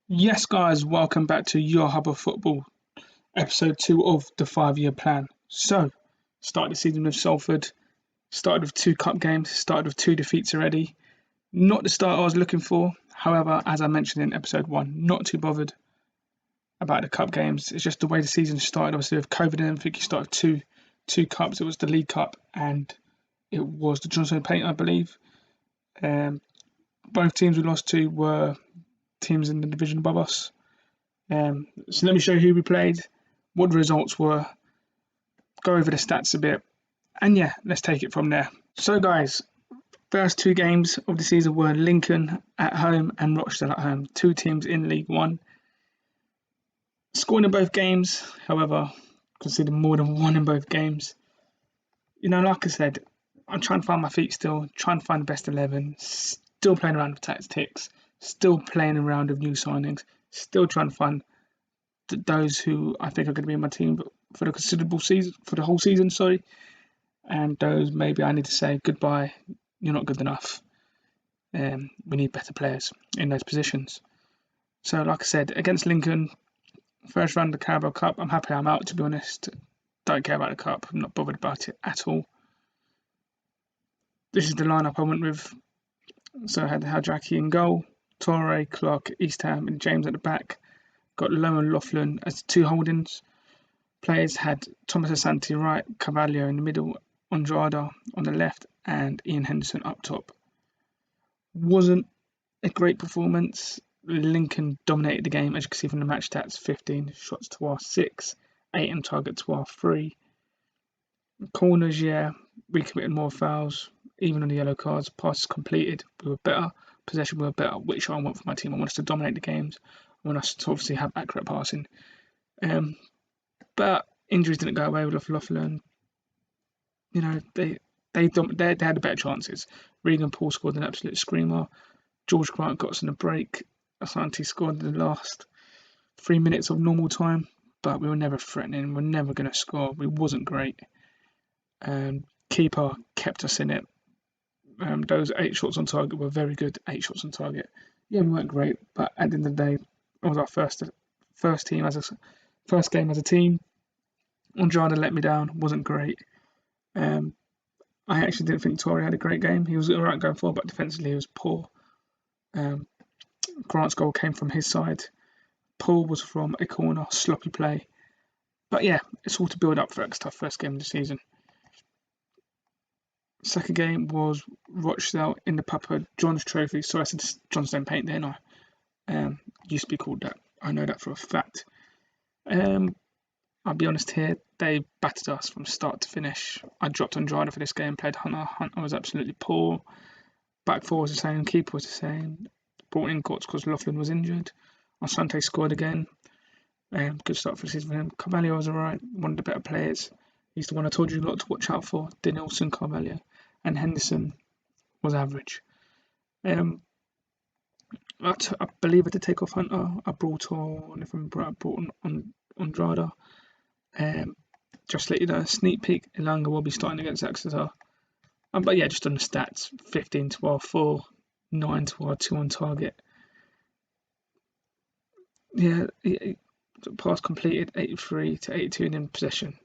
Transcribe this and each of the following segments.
Yes, guys, welcome back to Your Hub of Football, episode 2 of the 5 year plan. So, started the season with Salford, started with 2 cup games, started with 2 defeats already. Not the start I was looking for. However, as I mentioned in episode 1, not too bothered about the cup games. It's just the way the season started. Obviously, with COVID and everything, you started with two cups. It was the League Cup and it was the Johnson Paint, I believe. Um, Both teams we lost to were teams in the division above us. So let me show you who we played, what the results were, go over the stats a bit, and yeah, let's take it from there. So, guys, first 2 games of the season were Lincoln at home and Rochdale at home, 2 teams in League One. Scoring in both games, however, conceded more than one in both games. Like I said, I'm trying to find my feet still, trying to find the best 11, still playing around with tactics, still playing around with new signings, still trying to find those who I think are going to be in my team for the considerable season, for the whole season, sorry, and those maybe I need to say goodbye. You're not good enough. We need better players in those positions. So, like I said, against Lincoln, first round of the Carabao Cup, I'm happy I'm out, to be honest. Don't care about the cup. I'm not bothered about it at all. This is the lineup I went with. So I had Hadraki in goal, Torre, Clark, Eastham, and James at the back. Got Lowe and Laughlin as 2 holdings. Players had Thomas Asante right, Carvalho in the middle, Andrada on the left, and Ian Henderson up top. Wasn't a great performance. Lincoln dominated the game, as you can see from the match stats: 15 shots to our 6, 8 on target to our 3. Corners, yeah, we committed more fouls, even on the yellow cards. Passes completed, we were better. Possession, we were better, which I want for my team. I want us to dominate the games. I want us to obviously have accurate passing. But injuries didn't go away with Laughlin. They had the better chances. Regan Paul scored an absolute screamer. George Grant got us in a break. Asante scored in the last 3 minutes of normal time, but we were never threatening. We're never going to score. We wasn't great. Keeper kept us in it. Those 8 shots on target were very good. 8 shots on target. Yeah, we weren't great, but at the end of the day, it was our first game as a team. Andrada let me down. Wasn't great. I actually didn't think Torre had a great game. He was alright going forward, but defensively he was poor. Grant's goal came from his side. Paul was from a corner, sloppy play. But yeah, it's all to build up for Exeter first game of the season. Second game was Rochdale in the Papa John's Trophy. Sorry, I said Johnstone Paint, didn't I? Used to be called that. I know that for a fact. I'll be honest here, they battered us from start to finish. I dropped Andrada for this game, played Hunter. Hunter was absolutely poor. Back four was the same, keeper was the same. Brought in Gotts because Laughlin was injured. Asante scored again. Good start for the season for him. Carvalho was alright, one of the better players. He's the one I told you a lot to watch out for. Denilson, Carvalho. And Henderson was average. I believe I did take off Hunter. I brought on Andrada. Just to let you know, a sneak peek, Ilanga will be starting against Exeter. But yeah, just on the stats, 15 to our 4, 9 to our 2 on target. Yeah, pass completed, 83 to 82 in possession.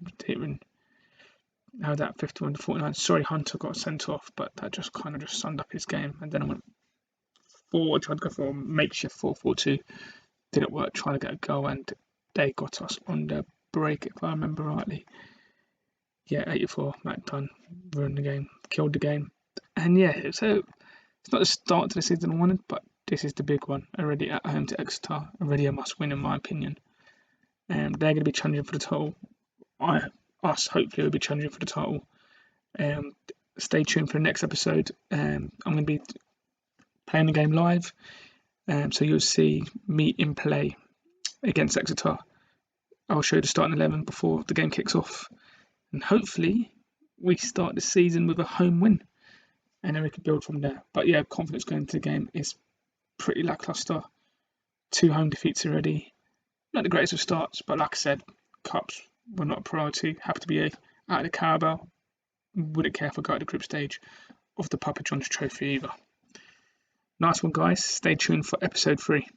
Now that 51 to 49. Sorry, Hunter got sent off, but that just kind of summed up his game. And then I went forward, tried to go for a makeshift 4-4-2. Didn't work, trying to get a goal, and they got us on the break, if I remember rightly. Yeah, 84, Matt Dunn ruined the game, killed the game. And yeah, so it's not the start to the season I wanted, but this is the big one. Already at home to Exeter, already a must win in my opinion. They're going to be challenging for the title. Us hopefully will be challenging for the title. Stay tuned for the next episode. I'm going to be playing the game live, so you'll see me in play against Exeter. I'll show you the starting 11 before the game kicks off, and hopefully we start the season with a home win, and then we can build from there. But yeah, confidence going into the game is pretty lackluster. 2 home defeats already. Not the greatest of starts, but like I said, cups were not a priority. Have to be out of the Carabao. Wouldn't care if I got to the group stage of the Papa John's Trophy either. Nice one, guys. Stay tuned for episode 3.